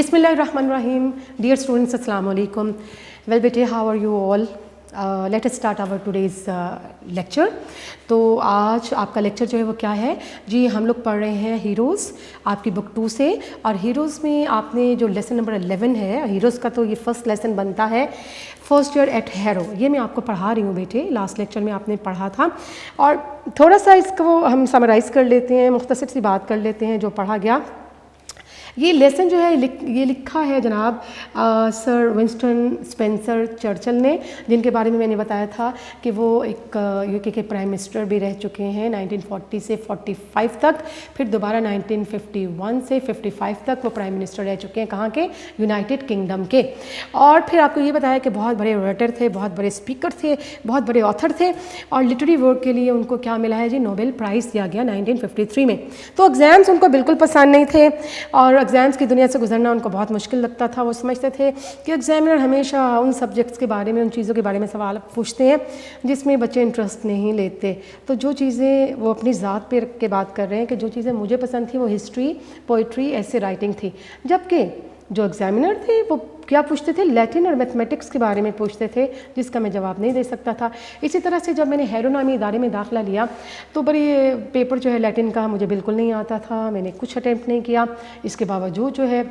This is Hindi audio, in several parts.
Bismillahirrahmanirrahim. Dear students, Assalamu alaikum. Well, bete, how are you all? Let us start our today's lecture. तो आज आपका लेक्चर जो है वो क्या है जी, हम लोग पढ़ रहे हैं हीरोज़ आपकी बुक 2 से। और हीरोज़ में आपने जो लेसन नंबर 11 है, हीरोज़ का तो ये फर्स्ट लेसन बनता है फर्स्ट ईयर एट हैरो। ये मैं आपको पढ़ा रही हूँ बेटे, लास्ट लेक्चर में आपने पढ़ा था। और थोड़ा सा इसको हम समराइज़ कर लेते हैं, मुख्तसर सी बात कर लेते हैं जो पढ़ा गया। ये लेसन जो है ये लिखा है जनाब सर विंस्टन स्पेंसर चर्चिल ने, जिनके बारे में मैंने बताया था कि वो एक यूके के प्राइम मिनिस्टर भी रह चुके हैं 1940 से 45 तक, फिर दोबारा 1951 से 55 तक वो प्राइम मिनिस्टर रह चुके हैं। कहाँ के? यूनाइटेड किंगडम के। और फिर आपको ये बताया कि बहुत बड़े राइटर थे, बहुत बड़े स्पीकर थे, बहुत बड़े ऑथर थे, और लिटरेरी वर्क के लिए उनको क्या मिला है जी? नोबेल प्राइज़ दिया गया 1953 में। तो एग्ज़ाम्स उनको बिल्कुल पसंद नहीं थे और एग्ज़ाम्स की दुनिया से गुजरना उनको बहुत मुश्किल लगता था। वो समझते थे कि एग्ज़ामिनर हमेशा उन सब्जेक्ट्स के बारे में, उन चीज़ों के बारे में सवाल पूछते हैं जिसमें बच्चे इंटरेस्ट नहीं लेते। तो जो चीज़ें वो अपनी ज़ात पे रख के बात कर रहे हैं कि जो चीज़ें मुझे पसंद थी वो हिस्ट्री, पोइट्री, ऐसे राइटिंग थी, जबकि जो एग्ज़ामिनर थे वो क्या पूछते थे? लैटिन और मैथमेटिक्स के बारे में पूछते थे, जिसका मैं जवाब नहीं दे सकता था। इसी तरह से जब मैंने हैरो नामी इदारे में दाखिला लिया तो बड़ी पेपर जो है लैटिन का मुझे बिल्कुल नहीं आता था, मैंने कुछ अटैम्प्ट नहीं किया। इसके बावजूद जो है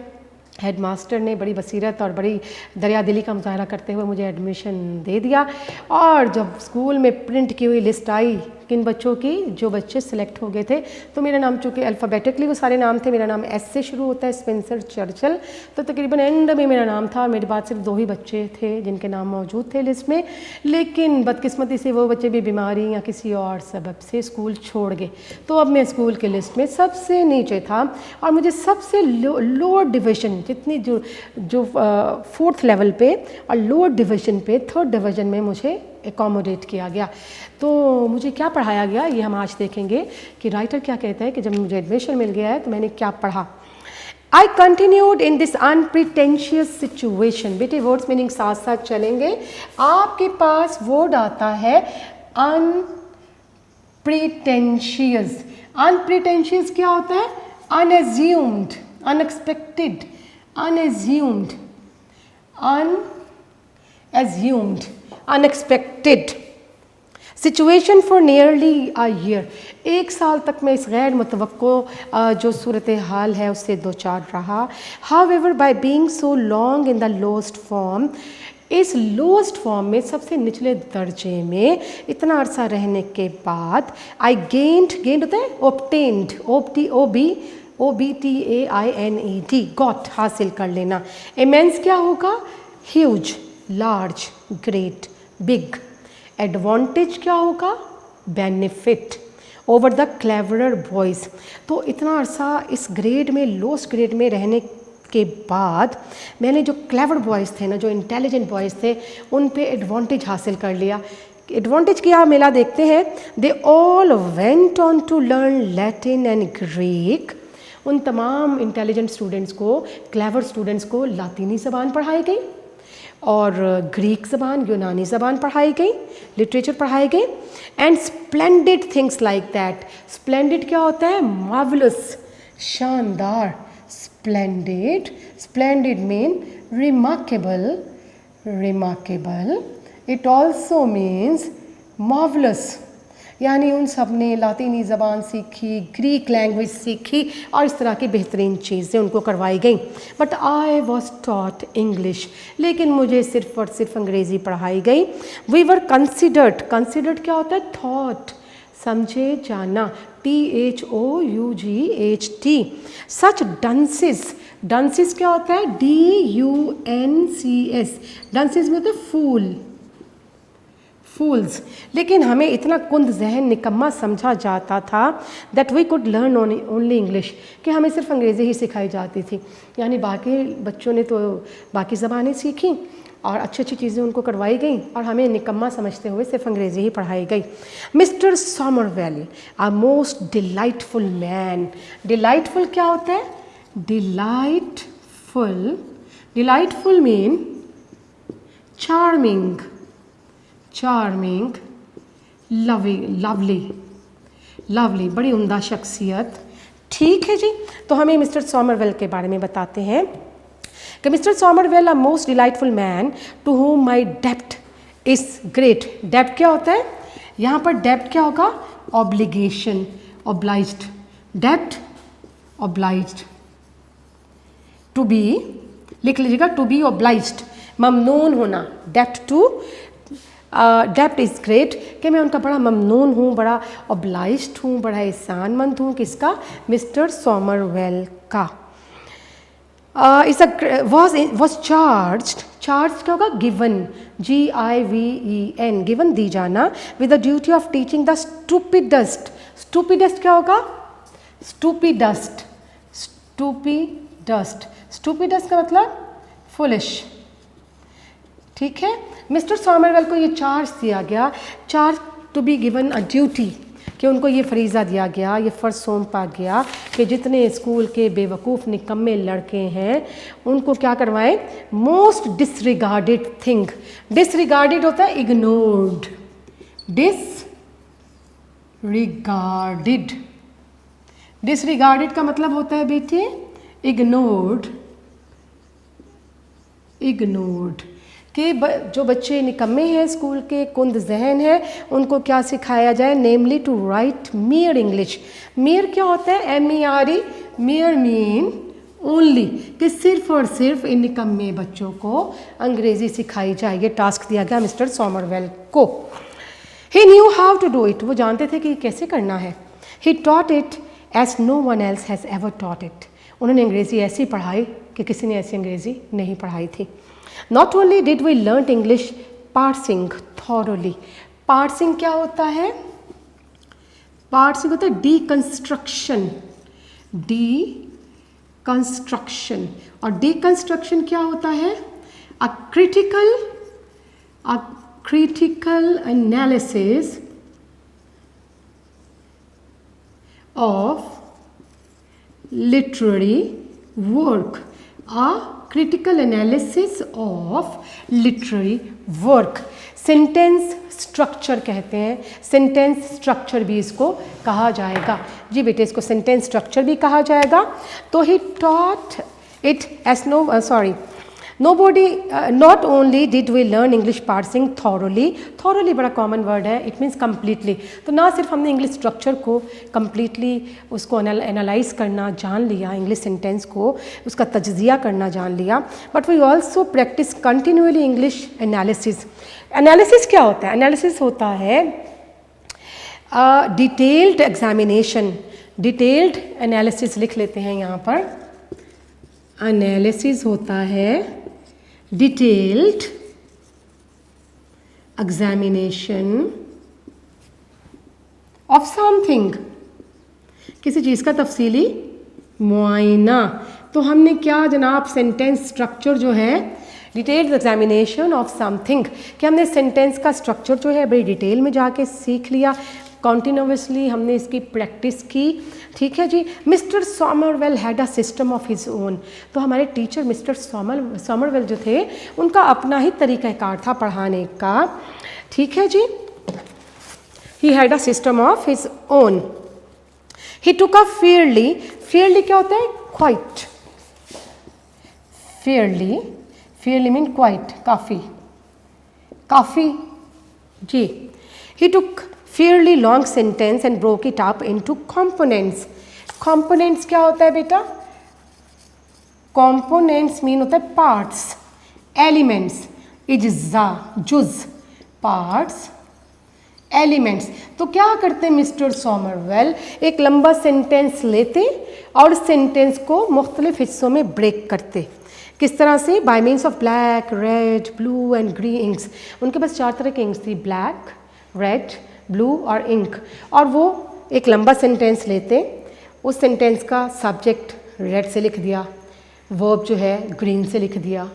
हेड मास्टर ने बड़ी बसीरत और बड़ी दरियादिली का मुजाहरा करते हुए मुझे एडमिशन दे दिया। और जब स्कूल में प्रिंट की हुई लिस्ट आई किन बच्चों की, जो बच्चे सिलेक्ट हो गए थे, तो मेरा नाम चूँकि अल्फ़ाबेटिकली वो सारे नाम थे, मेरा नाम एस से शुरू होता है, स्पेंसर चर्चिल, तो तकरीबन एंड में मेरा नाम था। मेरे बाद सिर्फ 2 ही बच्चे थे जिनके नाम मौजूद थे लिस्ट में, लेकिन बदकिस्मती से वो बच्चे भी बीमारी या किसी और सबब से स्कूल छोड़ गए। तो अब मैं स्कूल के लिस्ट में सबसे नीचे था और मुझे सबसे लोअर डिवीज़न, जितनी जो 4th लेवल पे और लोअर डिवीज़न पे 3rd डिवीज़न में मुझे एकोमोडेट किया गया। तो मुझे क्या पढ़ाया गया ये हम आज देखेंगे कि राइटर क्या कहता है कि जब मुझे एडमिशन मिल गया है तो मैंने क्या पढ़ा। I continued in this unpretentious situation। बेटे वर्ड्स मीनिंग साथ साथ चलेंगे। आपके पास वर्ड आता है unpretentious। unpretentious क्या होता है? unassumed, unexpected, unassumed, unassumed, unexpected situation for nearly a year. 1 साल तक मैं इस गैर मुतवक्को जो सूरत हाल है उससे दो चार रहा। However by being so long in the lowest form, इस लोएस्ट फॉर्म में सबसे निचले दर्जे में इतना अरसा रहने के बाद आई गेंड होता है ऑब्टेन्ड, OBTAINED, गॉट हासिल कर लेना। इमेंस क्या होगा? Huge, large, great, big. Advantage क्या होगा? Benefit over the cleverer boys. तो इतना अरसा इस ग्रेड में, लोएस्ट ग्रेड में रहने के बाद मैंने जो क्लेवर बॉयज़ थे ना, जो इंटेलिजेंट बॉयज़ थे, उन पे एडवांटेज हासिल कर लिया। एडवांटेज क्या मिला देखते हैं। They all went on to learn Latin and Greek. उन तमाम इंटेलिजेंट स्टूडेंट्स को, क्लेवर स्टूडेंट्स को लातीनी ज़बान पढ़ाई गई और ग्रीक ज़बान, यूनानी ज़बान पढ़ाई गई, लिटरेचर पढ़ाई गई। And splendid things like that. Splendid क्या होता है? मार्वलस, शानदार। Splendid mean remarkable. It also means marvellous. यानी उन सब ने लातीनी ज़बान सीखी, ग्रीक लैंग्वेज सीखी और इस तरह की बेहतरीन चीज़ें उनको करवाई गई। But I was taught English, लेकिन मुझे सिर्फ और सिर्फ अंग्रेज़ी पढ़ाई गई। वी वर कंसिडर्ड क्या होता है? थॉट, समझे जाना, THOUGHT। सच डंसेस क्या होता है? DUNCS। डंसेस में होता है फूल्स। लेकिन हमें इतना कुंद जहन निकम्मा समझा जाता था that we could learn only English, कि हमें सिर्फ अंग्रेज़ी ही सिखाई जाती थी। यानी बाकी बच्चों ने तो बाकी ज़बानें सीखी और अच्छी अच्छी चीज़ें उनको करवाई गई और हमें निकम्मा समझते हुए सिर्फ अंग्रेज़ी ही पढ़ाई गई। Mr Somervell, a most delightful man. Delightful क्या होता है? डिलाइटफुल मीन चार्मिंग, लवली, बड़ी उम्दा शख्सियत। ठीक है जी। तो हमें मिस्टर सॉमरवेल के बारे में बताते हैं कि mister Somervell a most delightful man to home my dept is great. डेप्ट क्या होता है, यहाँ पर डेप्ट क्या होगा, obligation, obliged, dept obliged, to be, लिख लीजिएगा, टू बी ऑब्लाइज्ड, ममनून होना, डेप्ट टू, डेप्ट इज़ ग्रेट, कि मैं उनका बड़ा ममनून हूँ, बड़ा ऑब्लाइज्ड हूँ, बड़ा एहसानमंद हूँ, किसका, मिस्टर सॉमरवेल का। वॉज चार्ज्ड, चार्ज क्या होगा, गिवन, GIVEN, गिवन दी जाना, with the duty of teaching the stupidest, stupidest क्या होगा, स्टूपिडस्ट, स्टूपिडस्ट, स्टूपिडस्ट का मतलब फुलिश, ठीक है। मिस्टर सॉमरवेल को ये चार्ज दिया गया, charge to be given a duty, कि उनको ये फरीज़ा दिया गया, ये फ़र्ज सौंपा गया कि जितने स्कूल के बेवकूफ़ निकम्मे लड़के हैं उनको क्या करवाएं, मोस्ट डिसरिगार्डेड थिंग, डिसरिगार्डेड होता है इग्नोर्ड, डिसरिगार्डेड, डिसरिगार्डेड का मतलब होता है बेटे इग्नोर्ड, इग्नोर्ड, कि जो बच्चे निकम्मे हैं स्कूल के, कुंद जहन है, उनको क्या सिखाया जाए, namely to write mere English. Mere क्या होता है, MERE, मेयर मीन ओनली, कि सिर्फ और सिर्फ इन निकम्मे बच्चों को अंग्रेज़ी सिखाई जाए, ये टास्क दिया गया मिस्टर सॉमरवेल को। He knew how to do it, वो जानते थे कि कैसे करना है। He taught it as no one else has ever taught it, उन्होंने अंग्रेज़ी ऐसी पढ़ाई कि किसी ने ऐसी अंग्रेज़ी नहीं पढ़ाई थी। Not only did we learn English parsing thoroughly, parsing क्या होता है, parsing होता है deconstruction, deconstruction, और deconstruction क्या होता है, a critical analysis of literary work, a critical analysis of literary work, sentence structure कहते हैं, सेंटेंस स्ट्रक्चर भी इसको कहा जाएगा। जी बेटे, इसको सेंटेंस स्ट्रक्चर भी कहा जाएगा। तो he taught it as not only did we learn English parsing thoroughly, thoroughly बड़ा कॉमन वर्ड है, इट मीन्स कम्प्लीटली, तो ना सिर्फ हमने इंग्लिश स्ट्रक्चर को कम्प्लीटली उसको एनालाइज करना जान लिया, इंग्लिश सेंटेंस को उसका तज्जिया करना जान लिया, but we also practise continuously English analysis. Analysis क्या होता है, एनालिसिस होता है डिटेल्ड एग्जामिनेशन, डिटेल्ड एनालिसिस लिख लेते हैं यहाँ पर, एनालिसिस होता है डिटेल्ड एग्जामिनेशन ऑफ समथिंग, किसी चीज़ का तफसीली मुआयना। तो हमने क्या जनाब, सेंटेंस स्ट्रक्चर जो है, डिटेल्ड एग्जामिनेशन ऑफ समथिंग, कि हमने सेंटेंस का स्ट्रक्चर जो है बड़ी डिटेल में जाके सीख लिया, कॉन्टिन्यूसली हमने इसकी प्रैक्टिस की, ठीक है जी। Mr Somervell had a system of his own, तो हमारे टीचर मिस्टर सॉमरवेल जो थे उनका अपना ही तरीक़ाकार था पढ़ाने का, ठीक है जी। He had a system of his own. He took a fairly, fairly क्या होता है, quite, fairly, fairly mean quite, काफ़ी, काफ़ी जी। ही टुक fairly long sentence and broke it up into components. Components क्या होता है बेटा, components mean होता है parts, elements, इज्जा, जुज, parts, elements। तो क्या करते मिस्टर सॉमरवेल, एक लंबा सेंटेंस लेते और सेंटेंस को मुख्तलिफ हिस्सों में ब्रेक करते। किस तरह से, bye means of black, red, blue and green inks. उनके पास 4 तरह की इंक्स थी, ब्लैक, रेड, ब्लू और इंक, और वो एक लंबा सेंटेंस लेते, उस सेंटेंस का सब्जेक्ट रेड से लिख दिया, वर्ब जो है ग्रीन से लिख दिया,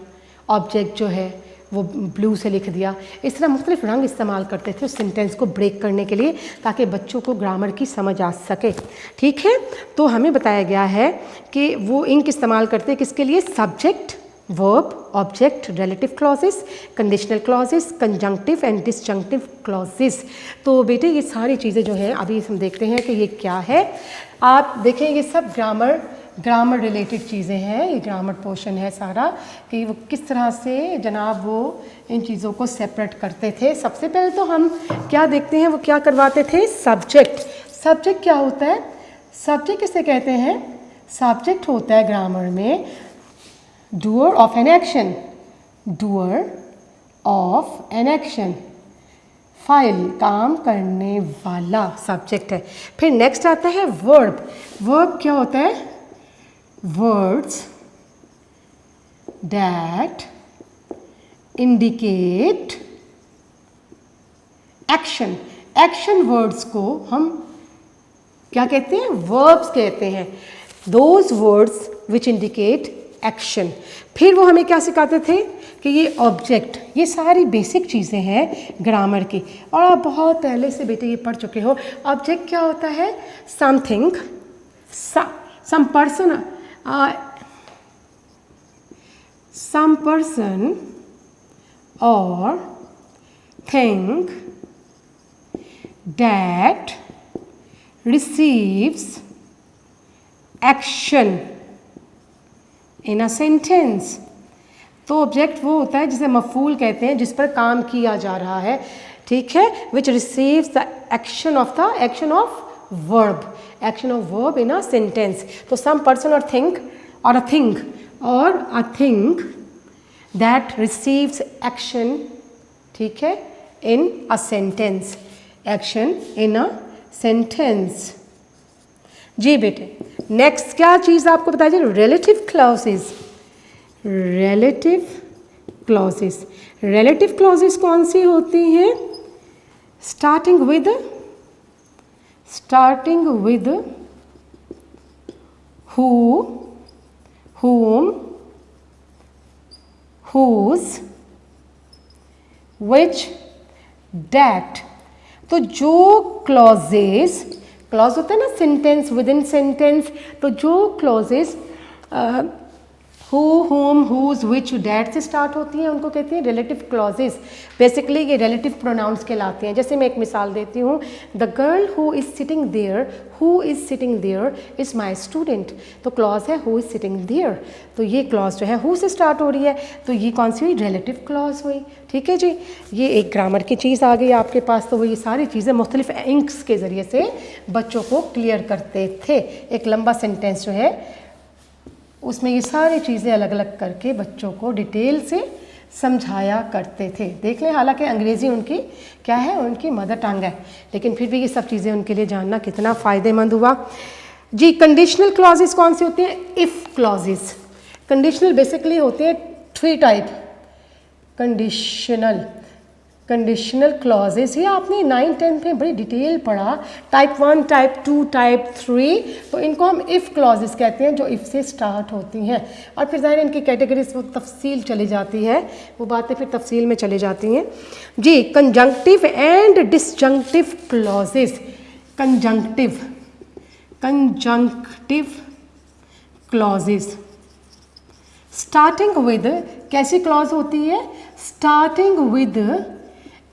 ऑब्जेक्ट जो है वो ब्लू से लिख दिया। इस तरह मुख्तलिफ रंग इस्तेमाल करते थे उस सेंटेंस को ब्रेक करने के लिए, ताकि बच्चों को ग्रामर की समझ आ सके, ठीक है। तो हमें बताया गया है कि वो इंक इस्तेमाल करते किसके लिए, subject, verb, object, relative clauses, conditional clauses, conjunctive and disjunctive clauses. तो बेटे ये सारी चीज़ें जो हैं अभी हम देखते हैं कि ये क्या है। आप देखें ये सब ग्रामर ग्रामर रिलेटेड चीज़ें हैं, ये ग्रामर पोर्शन है सारा कि वो किस तरह से जनाब वो इन चीज़ों को सेपरेट करते थे। सबसे पहले तो हम क्या देखते हैं, वो क्या करवाते थे, सब्जेक्ट। सब्जेक्ट क्या होता है, सब्जेक्ट किसे कहते हैं, सब्जेक्ट होता है ग्रामर में doer of an action, doer of an action, file काम करने वाला सब्जेक्ट है। फिर नेक्स्ट आता है वर्ब। वर्ब क्या होता है, words that indicate action. Action words को हम क्या कहते हैं, वर्ब्स कहते हैं। Those words which indicate action. फिर वो हमें क्या सिखाते थे कि ये ऑब्जेक्ट, ये सारी बेसिक चीज़ें हैं ग्रामर की और आप बहुत पहले से बेटे ये पढ़ चुके हो। ऑब्जेक्ट क्या होता है, something, some person, some person or thing that receives action in a sentence। तो ऑब्जेक्ट वो होता है जिसे मफूल कहते हैं, जिस पर काम किया जा रहा है, ठीक है, which receives the action of verb, action of verb in a sentence। तो some person or thing or a thing that receives action, ठीक है, in a sentence, action in a sentence। जी बेटे, नेक्स्ट क्या चीज़ आपको बताई जाए, relative clauses. Relative clauses, relative clauses कौन सी होती हैं, starting with who, whom, whose, which, that। तो जो क्लॉजेस, क्लॉज होता है ना सेंटेंस, विद इन सेंटेंस, तो जो clauses who, whom, whose, which, that से स्टार्ट होती हैं उनको कहते हैं रिलेटिव क्लॉजेस। बेसिकली ये रिलेटिव प्रोनाउंस कहलाते हैं। जैसे मैं एक मिसाल देती हूँ, the girl who is sitting there is my student. तो क्लॉज है हु इज़ सिटिंग देयर, तो ये क्लॉज जो है हु से स्टार्ट हो रही है, तो ये कौन सी हुई, रिलेटिव क्लॉज हुई। ठीक है जी, ये एक ग्रामर की चीज़ आ गई आपके पास। तो वो ये सारी चीज़ें मुख्तलिफ इंक्स के ज़रिए से बच्चों को क्लियर करते थे। एक लंबा सेंटेंस जो है उसमें ये सारी चीज़ें अलग अलग करके बच्चों को डिटेल से समझाया करते थे। देख लें, हालांकि अंग्रेज़ी उनकी क्या है, उनकी मदर टंग है, लेकिन फिर भी ये सब चीज़ें उनके लिए जानना कितना फ़ायदेमंद हुआ जी। कंडीशनल क्लॉजेस कौन सी होती हैं, इफ़ क्लॉजेस। कंडीशनल बेसिकली होते हैं 3 टाइप। कंडीशनल क्लॉजेस ये आपने 9-10 में बड़ी डिटेल पढ़ा, टाइप 1, टाइप 2, टाइप 3। तो इनको हम इफ़ क्लॉजेस कहते हैं, जो इफ़ से स्टार्ट होती हैं। और फिर ज़ाहिर इनकी कैटेगरीज वो तफसील चली जाती है, वो बातें फिर तफसील में चली जाती हैं जी। Conjunctive and disjunctive clauses. Conjunctive clauses starting with, कैसी क्लॉज होती है, स्टार्टिंग विद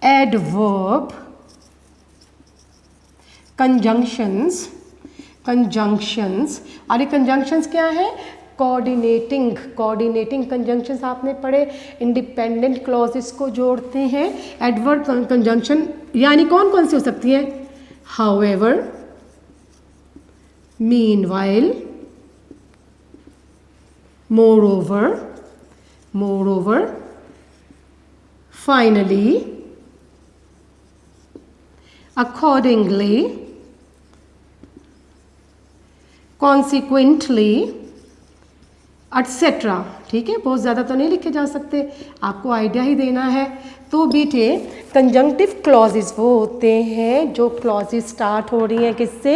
एडवर्ब, कंजंक्शंस। और ये कंजंक्शंस क्या है, कोऑर्डिनेटिंग कंजंक्शंस आपने पढ़े, इंडिपेंडेंट क्लॉजेस को जोड़ते हैं। एडवर्ब कंजंक्शन यानी कौन कौन सी हो सकती है, however, meanwhile, moreover, finally, accordingly, consequently, etc। ठीक है, बहुत ज़्यादा तो नहीं लिखे जा सकते, आपको आइडिया ही देना है। तो बेटे कंजंक्टिव क्लॉजेस वो होते हैं जो क्लॉजेस स्टार्ट हो रही हैं किससे,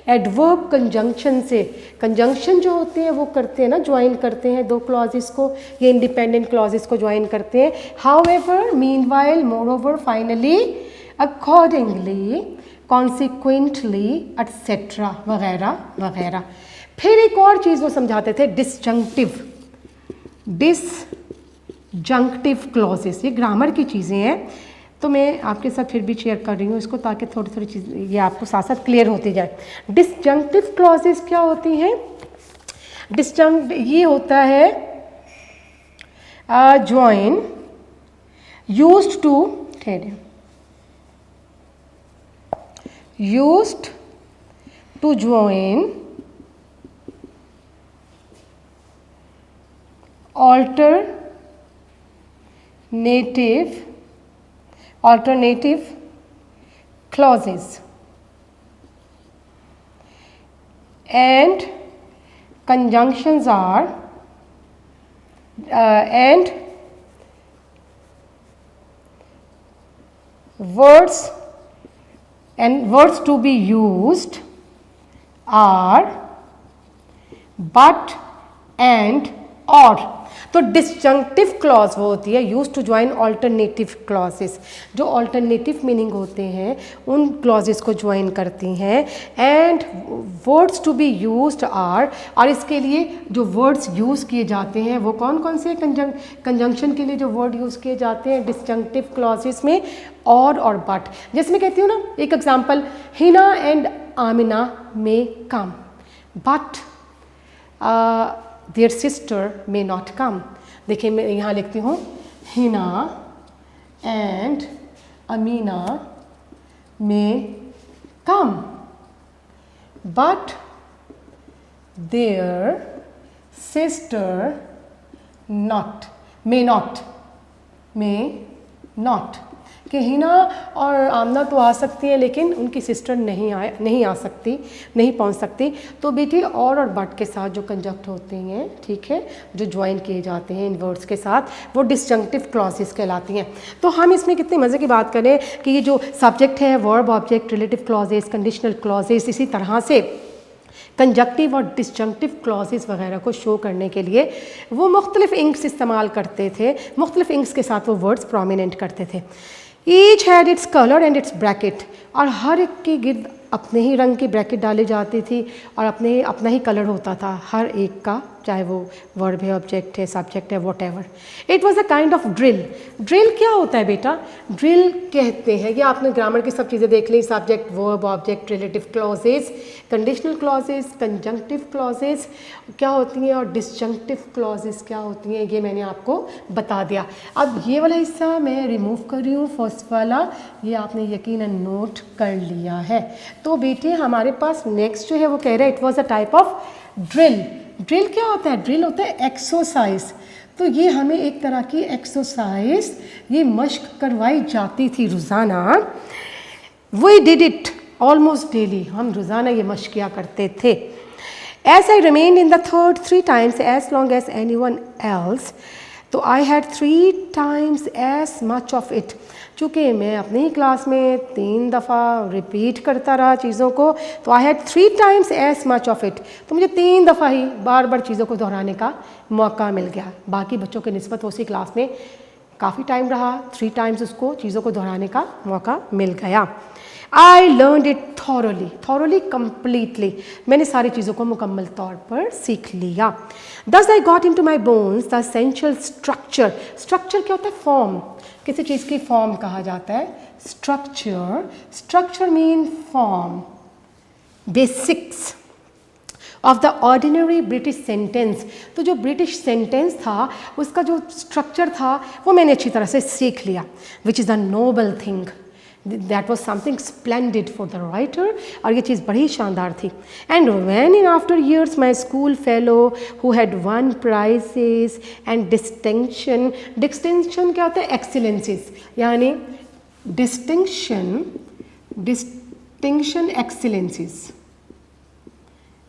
एडवर्ब कंजंक्शन से। कंजंक्शन जो होते हैं वो करते हैं ना, ज्वाइन करते हैं दो क्लॉजेस को, ये इंडिपेंडेंट क्लॉजेस को ज्वाइन करते हैं। However, meanwhile, moreover, finally, accordingly, consequently, etcetera वगैरह वगैरह। फिर एक और चीज़ वो समझाते थे, डिसजंक्टिव क्लॉजेस। ये ग्रामर की चीज़ें हैं, तो मैं आपके साथ फिर भी शेयर कर रही हूँ इसको, ताकि थोड़ी थोड़ी चीज़ ये आपको साथ साथ क्लियर होती जाए। डिसजंक्टिव क्लॉजेस क्या होती हैं, डिस्जंक्ट ये होता है join used to used to join alternative clauses and conjunctions are and words to be used are but and or। तो डिसजंक्टिव क्लॉज वो होती है use to join alternative clauses, जो ऑल्टरनेटिव मीनिंग होते हैं उन क्लॉजेस को ज्वाइन करती हैं। And words to be used are, और इसके लिए जो वर्ड्स यूज़ किए जाते हैं वो कौन कौन से कंजंक्शन के लिए जो वर्ड यूज़ किए जाते हैं डिसजंक्टिव क्लॉजेस में, और बट। जैसे मैं कहती हूँ ना, एक example, Hina and Amina may come but their sister may not come. देखिए मैं यहाँ लिखती हूँ Hina and Amina may come but their sister may not कि हिना और आमना तो आ सकती हैं लेकिन उनकी सिस्टर नहीं आ सकती, नहीं पहुंच सकती। तो बेटी और बट के साथ जो कंजक्ट होते हैं, ठीक है, जो ज्वाइन किए जाते हैं इन वर्ड्स के साथ, वो डिसजंक्टिव क्लॉजेस कहलाती हैं। तो हम इसमें कितनी मज़े की बात करें कि ये जो सब्जेक्ट है, verb, object, relative clauses, conditional clauses, इसी तरह से कंजक्टिव और डिसजंक्टिव क्लॉजेस वगैरह को शो करने के लिए वो मुख्तलिफ इंक्स इस्तेमाल करते थे, मुख्तलिफ इंक्स के साथ वो वर्ड्स प्रोमिनेंट करते थे। Each had its colour and it's bracket, और हर एक के गिर्द अपने ही रंग की ब्रैकेट डाली जाती थी और अपना ही कलर होता था हर एक का, चाहे वो वर्ब है, ऑब्जेक्ट है, सब्जेक्ट है, what ever. It was a kind of drill. Drill क्या होता है बेटा? ड्रिल कहते हैं, ये आपने ग्रामर की सब चीज़ें देख ली, subject, verb, object, relative clauses, conditional clauses, conjunctive clauses क्या होती हैं और डिसजंक्टिव क्लॉजेस क्या होती हैं, ये मैंने आपको बता दिया। अब ये वाला हिस्सा मैं रिमूव कर रही हूँ, फर्स्ट वाला, ये आपने यकीनन नोट कर लिया है। तो बेटे हमारे पास नेक्स्ट जो है वो कह रहा है it was a type of drill. Drill क्या होता है? ड्रिल होता है एक्सरसाइज। तो ये हमें एक तरह की एक्सरसाइज, ये मश्क करवाई जाती थी रोज़ाना। We did it almost daily, हम रोज़ाना ये मश्क किया करते थे। As I remain in the third 3 times as long as anyone else, तो I had 3 times as much of it. चूँकि मैं अपनी ही क्लास में 3 दफ़ा रिपीट करता रहा चीज़ों को, तो I had 3 times as much of it, तो मुझे 3 दफ़ा ही बार बार चीज़ों को दोहराने का मौका मिल गया। बाकी बच्चों के निस्बत उसी क्लास में काफ़ी टाइम रहा, 3 times उसको चीज़ों को दोहराने का मौका मिल गया। I learned it thoroughly completely, मैंने सारी चीज़ों को मुकम्मल तौर पर सीख लिया। Thus I got into my bones the essential structure. Structure क्या होता है? फॉर्म, किसी चीज़ की फॉर्म कहा जाता है structure mean form, basics of the ordinary British sentence. तो जो ब्रिटिश सेंटेंस था उसका जो स्ट्रक्चर था वो मैंने अच्छी तरह से सीख लिया, which is a noble thing, that was something splendid for the writer, और ये चीज़ बड़ी शानदार थी। And when in after years my school fellow who had won prizes and distinction. Distinction क्या होता है? एक्सीलेंसीज, यानी डिस्टिंक्शन एक्सीलेंसीज।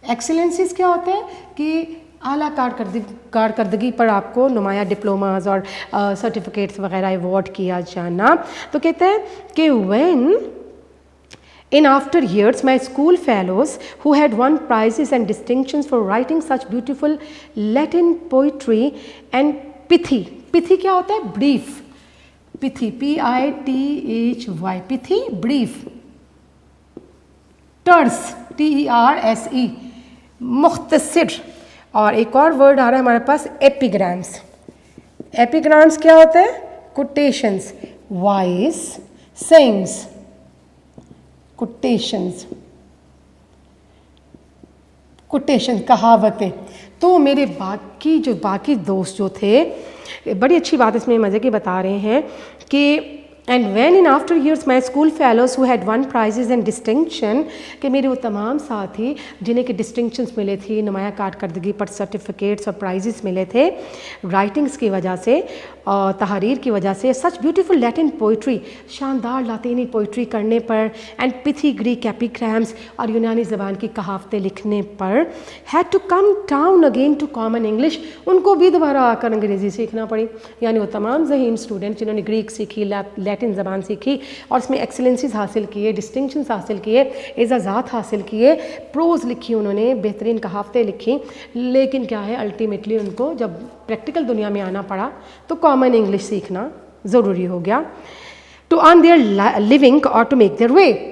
एक्सीलेंसीज क्या होता है कि आला कारकर्दगी पर आपको नुमाया डिप्लोमाज और सर्टिफिकेट्स वगैरह अवॉर्ड किया जाना। तो कहते हैं कि when in after years my school fellows who had won prizes and distinctions for writing such beautiful Latin poetry and pithy क्या होता है? Brief, pithy, PITHY, pithy brief, terse, TERSE, मुख्तसर, और एक और वर्ड आ रहा है हमारे पास एपिग्राम्स। एपिग्राम्स क्या होता है? कोटेशंस, वाइज कोटेशंस कोटेशन, कहावतें। तो मेरे बाकी दोस्त जो थे, बड़ी अच्छी बात इसमें मज़े की बता रहे हैं कि and when in after years my school fellows who had won prizes and distinction, कि मेरे वो तमाम साथी जिन्हें कि डिस्टिंक्शंस मिले थी, नुमाया कारकर्दगी पर सर्टिफिकेट्स और प्राइजेस मिले थे राइटिंग्स की वजह से और तहरीर की वजह से, सच ब्यूटीफुल लैटिन पोइट्री, शानदार लातीनी पोइट्री करने पर, एंड पिथी ग्रीक एपिग्राम्स और यूनानी ज़बान की कहावतें लिखने पर, had to come down again to common English, उनको भी दोबारा आकर अंग्रेज़ी सीखना पड़ी। यानी वो तमाम ज़हीन स्टूडेंट जिन्होंने ग्रीक सीखी, लैटिन ज़बान सीखी और इसमें एक्सेलेंसीज हासिल किए, डिस्टिंक्शंस हासिल किए, एजाज़ात हासिल किए, प्रोज़ लिखी उन्होंने, बेहतरीन कहावतें लिखी, लेकिन क्या है अल्टीमेटली उनको जब प्रैक्टिकल दुनिया में आना पड़ा तो कॉमन इंग्लिश सीखना ज़रूरी हो गया। टू अर्न देयर लिविंग और to make their way,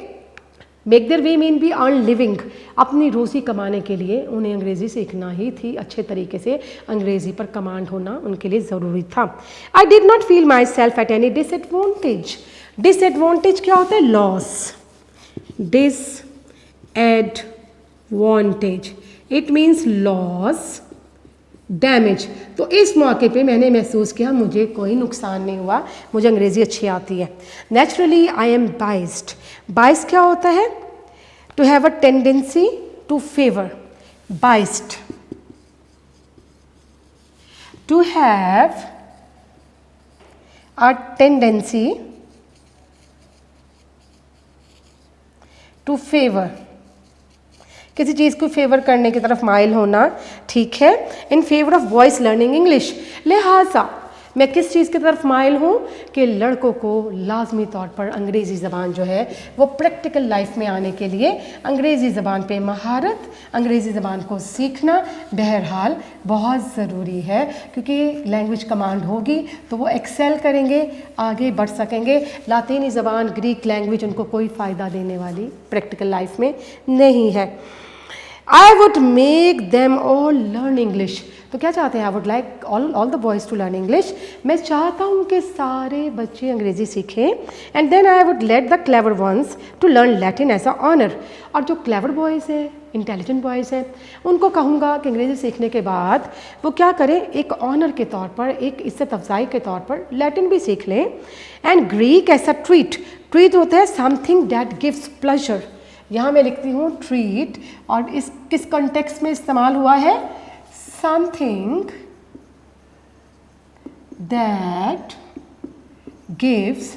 make their way mean भी अर्न लिविंग, अपनी रोज़ी कमाने के लिए उन्हें अंग्रेज़ी सीखना ही थी, अच्छे तरीके से अंग्रेज़ी पर कमांड होना उनके लिए ज़रूरी था। I did not feel my self at any disadvantage, disadvantage क्या होता है? Loss, disadvantage it means loss, damage. तो इस मौके पे मैंने महसूस किया मुझे कोई नुकसान नहीं हुआ, मुझे अंग्रेज़ी अच्छी आती है। Naturally I am biased, biased क्या होता है? To have a tendency to favour, biased to have a tendency to favour, किसी चीज़ को फेवर करने की तरफ माइल होना, ठीक है। In favour of boys learning English, लिहाजा मैं किस चीज़ की तरफ माइल हूँ कि लड़कों को लाजमी तौर पर अंग्रेज़ी ज़बान जो है वो प्रैक्टिकल लाइफ में आने के लिए अंग्रेज़ी ज़बान पे महारत, अंग्रेज़ी ज़बान को सीखना बहरहाल बहुत ज़रूरी है, क्योंकि लैंग्वेज कमांड होगी तो वो एक्सेल करेंगे, आगे बढ़ सकेंगे। लातीनी ज़बान, ग्रीक लैंग्वेज उनको कोई फ़ायदा देने वाली प्रैक्टिकल लाइफ में नहीं है। I would make them all learn English, तो क्या चाहते हैं? I would like all the boys to learn English, मैं चाहता हूँ कि सारे बच्चे अंग्रेज़ी सीखें। And then I would let the clever ones to learn Latin as a honour, और जो क्लेवर बॉयज़ हैं, इंटेलिजेंट बॉयज़ हैं, उनको कहूँगा कि अंग्रेज़ी सीखने के बाद वो क्या करें, एक ऑनर के तौर पर, एक इज़्ज़त अफजाई के तौर पर लैटिन भी सीख लें। And Greek as a treat, treat होता है समथिंग दैट गिव्स प्लेजर, यहाँ मैं लिखती हूँ ट्रीट, और इस किस कॉन्टेक्स्ट में इस्तेमाल हुआ है? समथिंग दैट गिव्स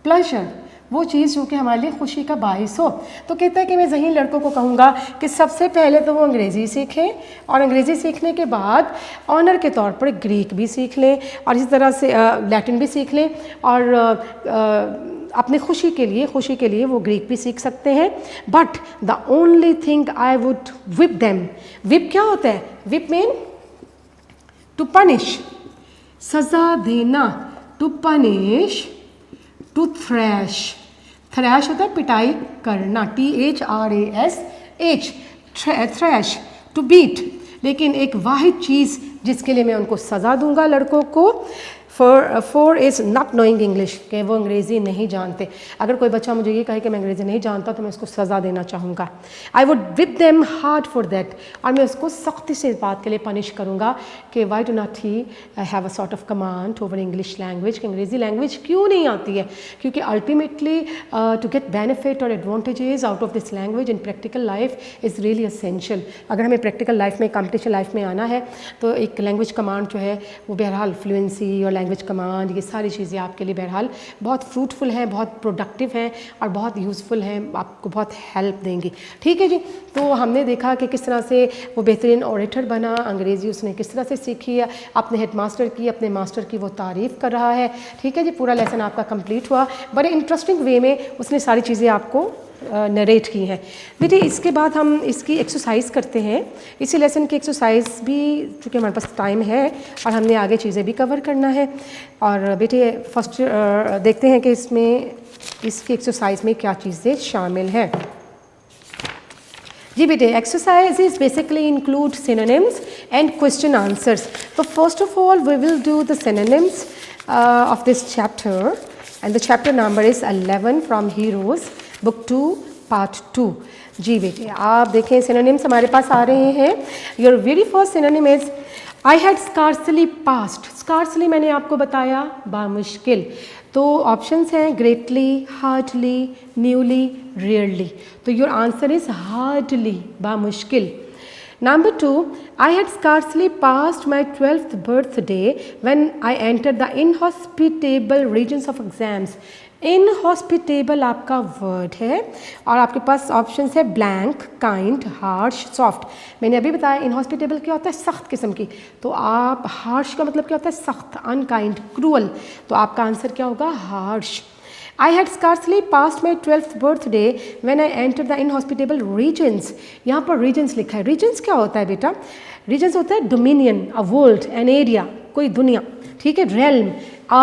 प्लेजर, वो चीज़ जो कि हमारे लिए खुशी का बाइस हो। तो कहता है कि मैं ज़हीन लड़कों को कहूँगा कि सबसे पहले तो वो अंग्रेज़ी सीखें, और अंग्रेज़ी सीखने के बाद ऑनर के तौर पर ग्रीक भी सीख लें, और इसी तरह से लैटिन भी सीख लें, और अपनी खुशी के लिए वो ग्रीक भी सीख सकते हैं। But the only thing I would whip them, whip क्या होता है? विप मीन टू पनिश, सज़ा देना, to punish, to thrash, thrash होता है पिटाई करना, THRASH, थ्रैश, टू बीट। लेकिन एक वाहिद चीज़ जिसके लिए मैं उनको सज़ा दूंगा लड़कों को, for is not knowing English, कि वो अंग्रेज़ी नहीं जानते। अगर कोई बच्चा मुझे ये कहे कि मैं अंग्रेज़ी नहीं जानता तो मैं उसको सज़ा देना चाहूँगा। आई would whip them hard for that, और मैं उसको सख्ती से इस बात के लिए पनिश करूँगा कि why do not he have a sort of command over English language, कि अंग्रेज़ी लैंग्वेज क्यों नहीं आती है? क्योंकि अल्टीमेटली टू गेट बेनिफिट और advantages out of this language in practical life is really essential. अगर हमें प्रैक्टिकल लाइफ में, कॉम्पिटिशन लाइफ में आना है तो एक लैंग्वेज कमांड जो है वो बहरहाल फ्लुएंसी और लैंग्वेज कमांड, ये सारी चीज़ें आपके लिए बहरहाल बहुत फ्रूटफुल हैं, बहुत प्रोडक्टिव हैं और बहुत यूज़फुल हैं, आपको बहुत हेल्प देंगी। ठीक है जी। तो हमने देखा कि किस तरह से वो बेहतरीन ऑरेटर बना, अंग्रेज़ी उसने किस तरह से सीखी है, अपने हेडमास्टर की, अपने मास्टर की वो तारीफ़ कर रहा है। ठीक है जी। पूरा लेसन आपका कंप्लीट हुआ, बड़े इंटरेस्टिंग वे में उसने सारी चीज़ें आपको नरेट की हैं। बेटे इसके बाद हम इसकी एक्सरसाइज करते हैं। इसी लेसन की एक्सरसाइज भी, चूँकि हमारे पास टाइम है और हमने आगे चीज़ें भी कवर करना है, और बेटे फर्स्ट देखते हैं कि इसमें इसकी एक्सरसाइज में क्या चीज़ें शामिल हैं। जी बेटे, exercises basically include synonyms and question answers. So first of all, we will do the synonyms of this chapter, and the chapter number is 11 from Heroes, book 2, part 2। जी बेटे आप देखें सिनोनिम्स हमारे पास आ रहे हैं। Your very first synonym is I had scarcely passed. Scarcely मैंने आपको बताया बामुश्किल। तो ऑप्शंस हैं ग्रेटली, हार्डली, न्यूली, रेयरली। तो योर आंसर इज हार्डली, बामुश्किल। Number 2, I had scarcely passed my 12th birthday when I entered the inhospitable regions of exams. Inhospitable आपका वर्ड है और आपके पास ऑप्शंस है ब्लैंक, काइंड, हार्श, सॉफ्ट। मैंने अभी बताया इनहॉस्पिटेबल क्या होता है, सख्त किस्म की। तो आप हार्श का मतलब क्या होता है, सख्त, अनकाइंड, क्रूअल। तो आपका आंसर क्या होगा, harsh. I had scarcely passed my 12th birthday when I entered the inhospitable regions. यहाँ पर regions लिखा है। regions क्या होता है बेटा, regions होता है dominion, a world, an area, कोई दुनिया, ठीक है, realm,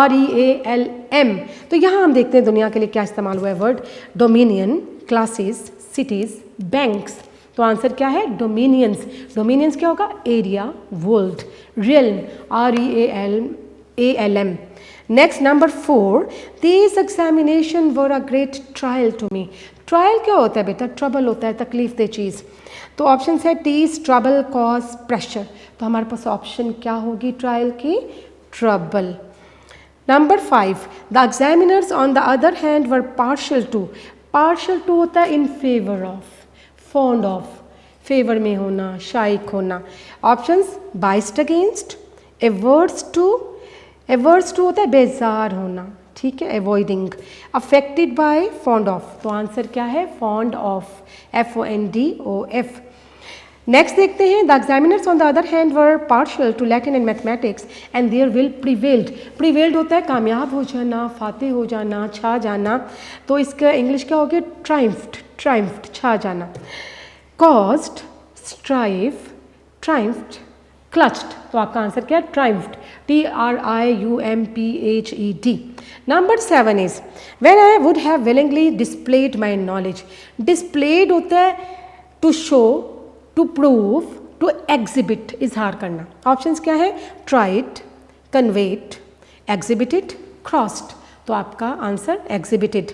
REALM। तो यहाँ हम देखते हैं दुनिया के लिए क्या इस्तेमाल हुआ है word, dominion, classes, cities, banks। तो आंसर क्या है, dominions। dominions क्या होगा, area, world, realm, REALM। Next number 4, this examination were a great trial to me. Trial क्या होता है बेटा, ट्रबल होता है, तकलीफ दे चीज़। तो ऑप्शन है टीज, ट्रबल, कॉज, प्रेशर। तो हमारे पास ऑप्शन क्या होगी ट्रायल की, trouble. Number 5, the examiners on the other hand were partial to. Partial to होता है in favour of, fond of, favour में होना, शाइक होना। Options biased against, averse to, averse to होता है बेजार होना, ठीक है, avoiding, affected by, fond of. तो आंसर क्या है, फॉन्ड ऑफ, FONDOF। नेक्स्ट देखते हैं, the examiners on the other hand were partial to Latin and mathematics and there will prevailed. Prevailed होता है कामयाब हो जाना, फाते हो जाना, छा जाना। तो इसका इंग्लिश क्या होगी, ट्राइम्फ्ड, ट्राइम्फ्ड, छा जाना। Caused, strive, triumphed, clutched. तो आपका आंसर क्या है, triumphed, TRIUMPHED। Number 7 is when I would have willingly displayed my knowledge. Displayed होता है to show, to prove, to exhibit, इजहार करना। ऑप्शंस क्या है, ट्राइड, कन्वेड, एग्जिबिटेड, क्रॉस्ड। तो आपका answer exhibited.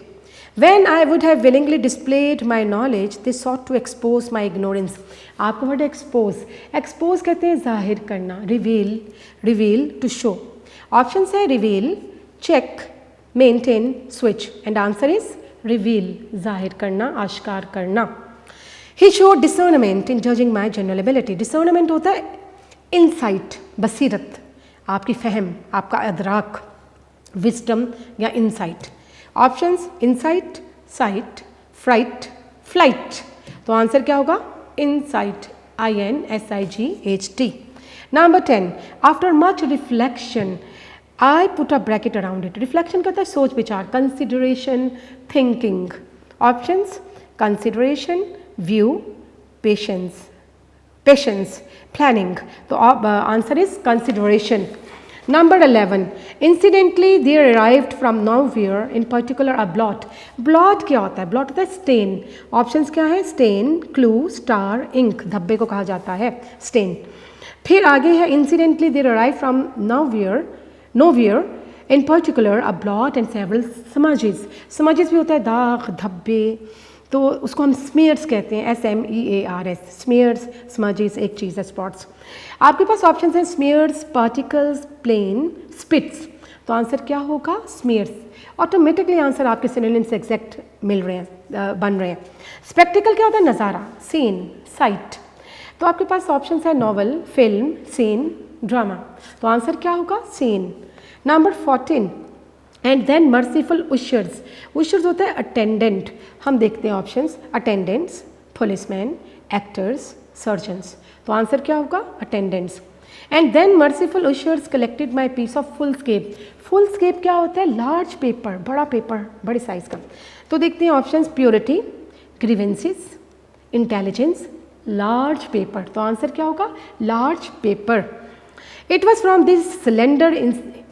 When I would have willingly displayed my knowledge, they sought to expose my ignorance. आपको वर्ड एक्सपोज, एक्सपोज कहते हैं जाहिर करना, reveal, reveal to show. Option है reveal, check, maintain, switch. And answer is reveal, जाहिर करना, आश्कार करना। He showed discernment in judging my general ability. Discernment होता है इंसाइट, बसीरत, आपकी फहम, आपका अदराक, विजडम या insight. Options insight, sight, fright, flight. तो आंसर क्या होगा, insight, INSIGHT। Number 10, after much reflection I put a bracket around it. Reflection कहता है सोच विचार, consideration, thinking. Options consideration, view, patience, patience, planning. तो answer is consideration. Number 11, incidentally there arrived from nowhere in particular a blot. Blot क्या होता है, blot होता है stain. Options क्या है, stain, clue, star, ink, धब्बे को कहा जाता है stain. फिर आगे है incidentally there arrived from nowhere in particular a blot and several smudges. Smudges भी होता है दाग, धब्बे। तो उसको हम स्मीयर्स कहते हैं, SMEARS, स्मीयर्स, स्मजेस, एक चीज़ है, स्पॉट्स। आपके पास ऑप्शन हैं स्मीयर्स, पार्टिकल्स, प्लेन, स्पिट्स। तो आंसर क्या होगा, स्मीयर्स। ऑटोमेटिकली आंसर आपके सिनोनिम से एग्जैक्ट मिल रहे हैं, बन रहे हैं। स्पेक्टिकल क्या होता है, नज़ारा, सीन, साइट। तो आपके पास ऑप्शन है नॉवल, फिल्म, सीन, ड्रामा। तो आंसर क्या होगा, scene. Number 14, and then merciful ushers. Ushers होता है अटेंडेंट। हम देखते हैं options, attendants, policeman, actors, surgeons. तो आंसर क्या होगा, attendants. And then merciful ushers collected my piece of foolscap. Foolscap क्या होता है, लार्ज पेपर, बड़ा पेपर, बड़े साइज का। तो देखते हैं options, purity, grievances, intelligence, large paper. तो आंसर क्या होगा, large paper. It was from this cylinder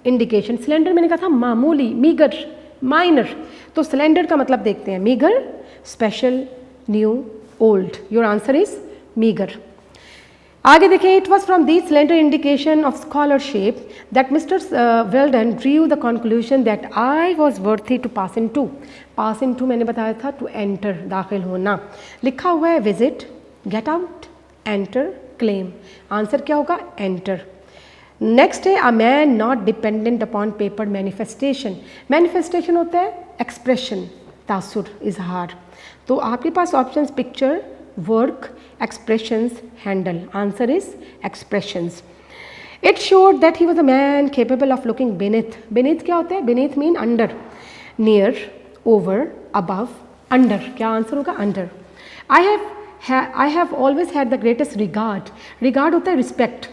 indication. Cylinder मैंने कहा था मामूली, मीगर, माइनर। तो सिलेंडर का मतलब देखते हैं, meagre, special, new, old. Your answer is meagre. आगे देखें, it was from the slender indication of scholarship that Mr Weldon drew the conclusion that I was worthy to pass into. Pass into मैंने बताया था टू एंटर, दाखिल होना। लिखा हुआ है visit, get out, enter, claim. Answer क्या होगा? एंटर। नेक्स्ट है a man not dependent upon paper manifestation. Manifestation होता है एक्सप्रेशन, तासुर, इजहार। तो आपके पास options picture, work, expressions, handle. Answer is expressions. It showed that he was a man capable of looking beneath. Beneath क्या होता है? Beneath mean under, near, over, above, under. क्या आंसर होगा? Under. I have always had the greatest regard. Regard होता है respect.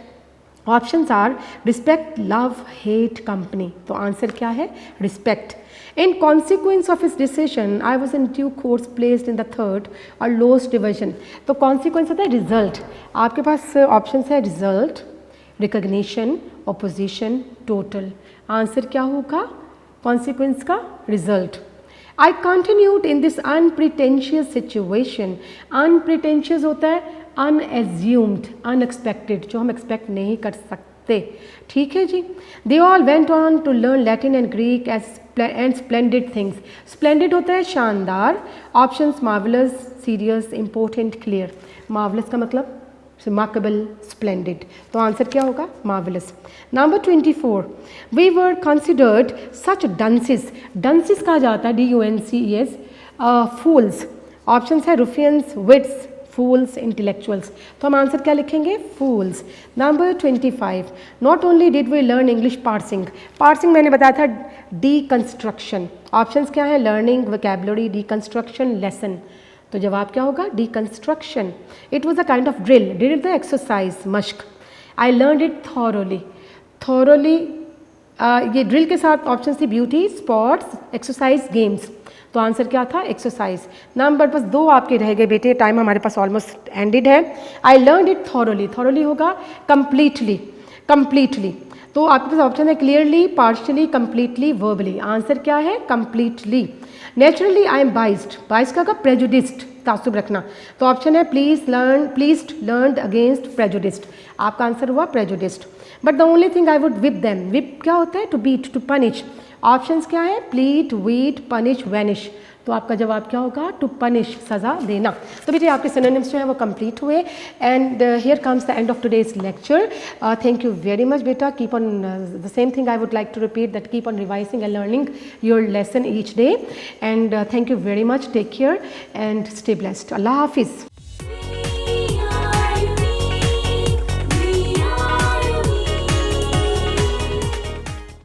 Options are respect, love, hate, company. तो आंसर क्या है? Respect. In consequence of his decision I was in due course placed in the third or lowest division. तो कॉन्सिक्वेंस होता है रिजल्ट। आपके पास ऑप्शन है result, recognition, opposition, total. Answer क्या होगा? कॉन्सिक्वेंस का result. I continued in this unpretentious situation. Unpretentious होता है unassumed, unexpected, जो हम expect नहीं कर सकते। ठीक है जी। They all went on to learn Latin and Greek and splendid things. Splendid होता है शानदार। Options marvelous, serious, important, clear. Marvelous का मतलब remarkable, splendid. तो आंसर क्या होगा? marvelous. Number 24. We were considered such dunces. Dunces कहा जाता है DUNCES, fools. Options है ruffians, wits, fools, intellectuals. तो हम आंसर क्या लिखेंगे? fools. Number 25. Not only did we learn English parsing. Parsing मैंने बताया था deconstruction. Options क्या है? learning, vocabulary, deconstruction, lesson. तो जवाब क्या होगा? Deconstruction. It was a kind of drill. Drill the exercise, मश्क। I learn it thoroughly. Thoroughly ये ड्रिल के साथ ऑप्शन थी ब्यूटी, स्पोर्ट्स, एक्सरसाइज, गेम्स। तो आंसर क्या था? एक्सरसाइज। नंबर बस 2 आपके रह गए बेटे, टाइम हमारे पास ऑलमोस्ट एंडेड है। I learn it thoroughly. Thoroughly होगा कंप्लीटली, कंप्लीटली। तो आपके पास ऑप्शन है clearly, partially, completely, verbally. Answer क्या है? Completely. Naturally I am biased. Biased का प्रेजुडिस्ड, तासुब रखना। तो ऑप्शन है प्लीज्ड लर्नड अगेंस्ट प्रेजुडिस्ड। आपका आंसर हुआ prejudiced. But the only thing I would whip them. Whip क्या होता है? To beat, to punish. Options क्या है? Pleat, wheat, punish, vanish. तो आपका जवाब क्या होगा? टू पनिश, सज़ा देना। तो बेटे आपके सिनोनिम्स जो है वो कंप्लीट हुए। And here comes the end of today's lecture. Thank you very much बेटा। Keep on the same thing I would like to repeat, that keep on revising and learning your lesson each day. And thank you very much. Take care and stay blessed. अल्लाह हाफिज़।